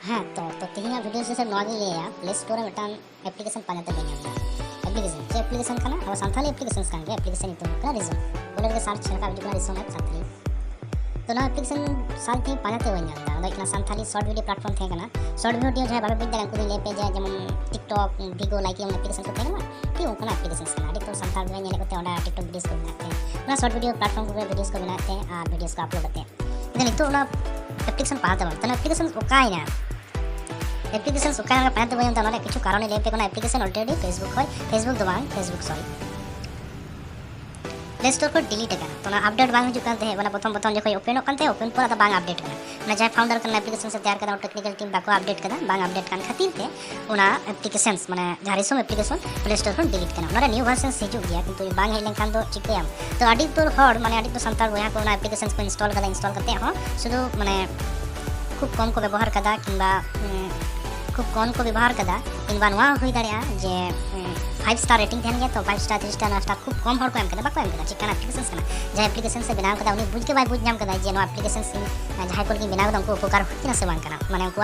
हाँ तो तेहना वीडियो से नॉगी लिया प्ले स्टोर में मिटान एप्लीकेशन पाने बनी एप्लीकेशन चे एप्लीकेशन खाना और सानथाली एप्लीकेशन खान एप्लीकेशन इतना रिजन बोले सार्च छलका वीडियो रिजन है सानथाली तो ना एप्लीकेशन सानथी पाने बनी सानथाली शॉर्ट वीडियो प्लेटफॉर्म थे करना शॉर्ट वीडियो जहाँ बाबे बुझ दाड़ा ले पे जाए जमन टिकटॉक वीगो लाइक एप्लीकेशन को थे ठीक उनका एप्लीकेशन खाना तो सानथाल में टिकटॉक वीडियोस को बनाते वीडियो प्लेटफॉर्म को वीडियोस को बनाते और वीडियोस को अपलोड करते हैं तो एप्लीकेशन पाते तो एप्लीकेशन ओकायना एप्लीकेशन सुकाय पाते बन तो किछु कारण ले पे एप्लीकेशन ऑलरेडी फेसबुक दो बांग फेसबुक सॉरी प्ले स्टोर को डिलीट करना तो अपडेट बांग हिजुक कानते है प्रथम जो ओपन होते ओपन पर बांग अपडेट करना जहाँ फाउंडर करना एप्लीकेशन से तैयार करना टेक्निकल टीम बाको अपडेट करना बांग अपडेट करना खातिर ते एप्लीकेशन माने जहाँ रिसोम एप्लीकेशन प्ले स्टोर को डिलीट करना न्यू वर्जन हिजुक गया किंतु बांग हेज लेखान दो चिकायाम तो अड़ी तो हर माने अड़ी तो संतार बया को एप्लीकेशन को इंस्टॉल करते हो शुधु माने खूब कम को व्यवहार कदा किंबा खूब कम को व्यवहार कदा किंबा नवा हुई दाड़ा जे 5 स्टार रेटिंग तहन गया तो 5 स्टार 3 स्टार 9 स्टार खूब कम हर को एम कदा बाको एम कदा चिकन एप्लीकेशन कना जहाँ एप्लीकेशन से बनाव कदा उनी बुझ के बाय बुझ नाम कदा जे नो एप्लीकेशन से जहाँ को बनाव कदा उनको उपकार होना से बांग कना माने उनको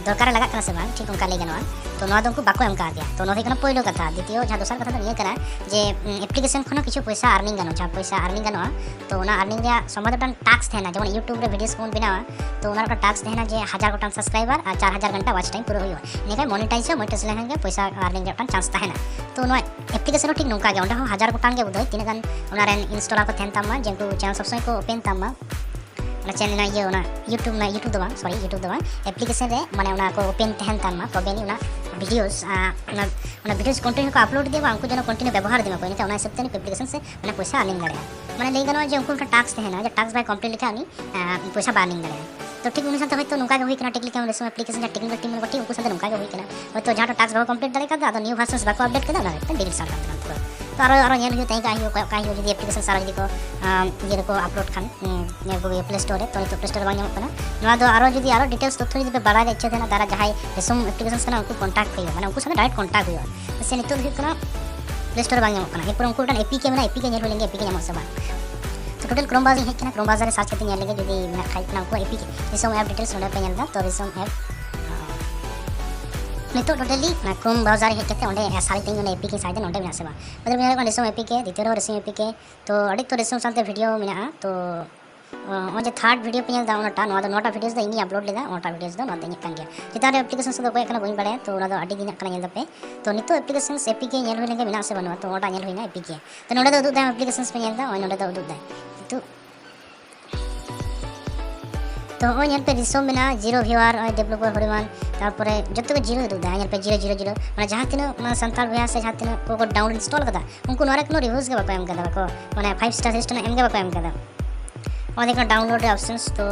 दरकार लगा कना से बांग ठीक उनका ले गनवा तो नवा उनको बाको एम का दिया तो नवा कना पहिलो कथा द्वितीय जहाँ दोसर कथा ये कना जे एप्लीकेशन खनो किछु पैसा अर्निंग गनो जहाँ पैसा अर्निंग गनो तो ना अर्निंग रे संबंधन टास्क थेना जेमन यूट्यूब रे वीडियोस को बनावा तो उनका टास्क थेना जे 1000 गोटान सब्सक्राइबर और 4000 घंटा वॉच टाइम पूरा हुआ इनका मोनेटाइज लेंगे पैसा अर्निंग रे चांस तहना तो ना एप्लीकेशन ठीक नौका गया 1000 गोटान के बुझाई तीन गान इंस्टॉल को थेन तामा जेको चैनल सब समय को ओपन तामा चैनल ये यूट्यूब दो सॉरी यूट्यूब दो एप्लीकेशन रे माने को ओपन तहन तामा तबे वीडियोस वीडियोस कंटिन्यू को अपलोड देवा उनको जो कंटिन्यू व्यवहार देवा कोई नहीं हिसाब से एप्लीकेशन से मैंने पैसा अर्निंग दाड़ा मैंने लई गनो जे उनको टास्क तहना टास्क बाय कंप्लीट लिखा नहीं पैसा अर्निंग दाड़ा तो ठीक उन साथ होय तो नौका के होई टेक्निकल रिसोम एप्लीकेशन टेक्निकल टीम में ठीक उनको साथ नौका के होई होय तो जहाँ टास्क कंप्लीट दाड़ा का न्यू वर्जन बाको अपडेट कदा ना डिलीट सारा तो आरो नेल हुई तई का ही जो एप्लीकेशन सारा जी को ये को अपलोड खान प्ले स्टोर तो प्ले स्टोर बांग नवा दो आरो जदी आरो डिटेल्स तथ्य जदी बड़ा इच्छा देना दारा जहाँ रिसोम एप्लीकेशन से उनको कॉन्टैक्ट हुई माने उनको साथ डायरेक्ट कॉन्टैक्ट हुई से नितो प्ले स्टोर बांग एरपर उनको एपीके में एपीके नेल लेंगे एपीके नाम से तो टोटल क्रोम ब्राउजिंग हेकना क्रोम ब्राउजर सर्च करते नेल लेंगे जदी मैं खाई ना उनको एपीके रिसोम ऐप डिटेल्स नोडे पे नेलदा तो रिसोम ऐप नितो टोटली क्रोम ब्राउजर हेकते ओंडे सारी तीन एपीके साइड नोडे में सेवा मतलब मेरे रिसोम एपीके द्वितीय रिसोम एपीके तो अड़ी तो रिसोम साथे वीडियो मेना तो जे थर्ड वीडियो पे नेलदा ओनाटा नोटा वीडियोस दो इनी अपलोड लेदा ओटा वीडियोस दो नोदा कान गया चितारे एप्लीकेशन से कोई बई बड़े तो अड़ी दिन नेल पे तो नितो एप्लीकेशन एपीके नेल होलेंगे मेना से बनवा तो ओटा नेल होइना एपीके तो नोडे दो उदुदा एप्लीकेशन पे नेलदा ओय नोडे दो उदुदा तो यहाँ पे रिसोम में 0 व्यूअर डेवलपर हरिमान तारपरे जो को 0 उदुदा यहाँ पे 0 मैं जहाँ तीन सानताल भैया से जहाँ तीन को डाउनलोड इंस्टॉल कदा उनको नोरे को रिव्यूज के बाको एम कदा बाको माने 5 स्टार सिस्टम एम के बाको एम कदा और देखो डाउनलोड ऑप्शंस तो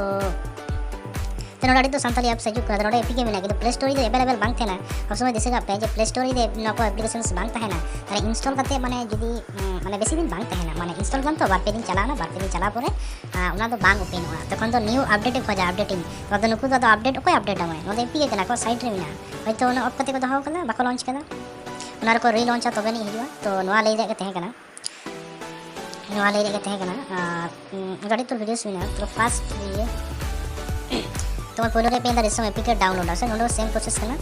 नोडे तो सानताली ऐप हिजुक कदा नोडे एपीके में प्ले स्टोर दे अवेलेबल बांग थेना अब समय दिसेगा पे जे प्ले स्टोर दे नको एप्लीकेशंस बांग तहेना तारे इंस्टॉल करते माने जदी माने बेसी दिन बांग तहेना माने इंस्टॉल करन तो बार पे दिन चलाना बार पे दिन चला परे उना तो बांग ओपन हुआ तखन तो न्यू अपडेट खोजा अपडेटिंग तो नुकु तो अपडेट कोई अपडेट आवे नोदे एपीके कना को साइट रे मिना होयतो उना ऑफ कते को दहो कदा बाको लॉन्च कदा उना को री लॉन्च तबे नहीं हिजुआ तो नवा ले दे तहे कना नवा ले दे तहे कना गाड़ी तो वीडियोस मिना तो फास्ट ये तो मैं पहले पे रिसोम एपीके डाउनलोड से नोडो सेम प्रोसेस करना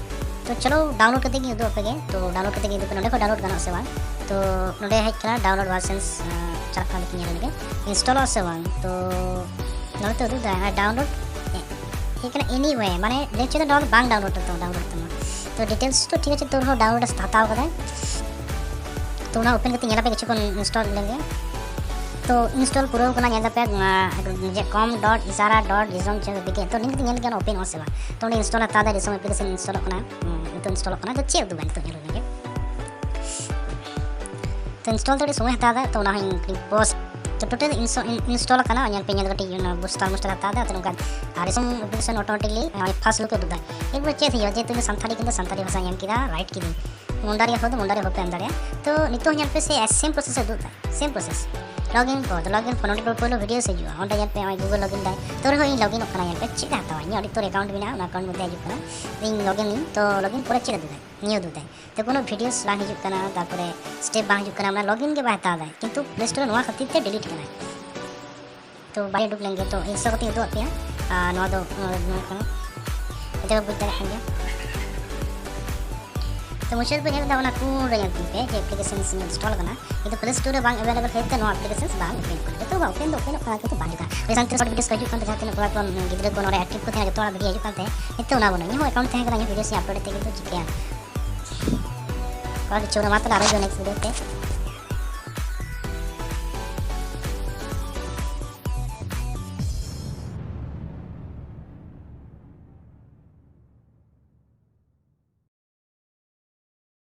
तो चलो डाउनलोड करते कि पे तो डाउनलोड करते कि नोडे को डाउनलोड करना से बांग तो नोडे हेज करना डाउनलोड वर्जन्स चलका लेकिन ये इंस्टॉल से बांग तो नोडे तो उदुदा डाउनलोड ये करना एनीवे माने लेचे तो डाउनलोड तो डिटेल्स तो ठीक है तो डाउनलोड हताव कदा तो ना ओपन करते पे किछु इंस्टॉल लेंगे तो इंस्टॉल पूरा करना यहाँ पे जे com.isara.resume तो निंग नेल के ओपन होसेवा तो इंस्टॉल हता रिसोम एप्लीकेशन इंस्टॉल करना तो इंस्टॉल करना तो चेक दो तो नेल तो इंस्टॉल तो समय हता तो ना पोस्ट तो टोटल इंस्टॉल करना यहाँ पे नेल गटी बुस्टर हता तो उनका रिसोम एप्लीकेशन ऑटोमेटिकली फर्स्ट लुक दुदा एक बार चेक हो जे तुम सानथाली किंतु सानथाली भाषा एम किदा राइट की मुंडारी हो तो मुंडारी होपे अंदर तो नितो यहाँ पे से सेम प्रोसेस दुदा सेम प्रोसेस लॉगिन को तो लॉगिन फोन पे पहले वीडियो से जो ओंडे यहाँ पे गूगल लॉगिन दाय तो इन लॉगिन होना यहाँ पे चेक आता है अड़ी तोर अकाउंट में अकाउंट में हजना इन लॉगिन तो लॉगिन पूरा चेक दूदा नियो दूदा तो कोनो वीडियोस बांग हिजुकना तारपरे स्टेप बांग हिजुकना हमरा लॉगिन के बाय हता किंतु प्ले स्टोर नवा खातिर ते डिलीट करना तो बाय डुक लेंगे तो इंस्टॉल करते दो पे नवा दो ᱡᱚᱵ ᱵᱩᱡᱽ ᱫᱟᱲᱮᱭᱟᱜ ᱠᱟᱱ ᱜᱮᱭᱟ तो मुझे भी नहीं पता कौन रही पे जो एप्लीकेशन इंस्टॉल करना ये तो प्ले स्टोर में बांग अवेलेबल है तो नो एप्लीकेशन बांग ओपन कर तो ओपन करना तो बांग का रिसेंट शॉर्ट वीडियोस को हिजुक जहाँ तीन को गिद्रे को एक्टिव को जो वीडियो हिजुक इतना ना बनो इन अकाउंट तहन वीडियोस अपलोड ते चिकेन चूर मात्र नेक्स्ट वीडियो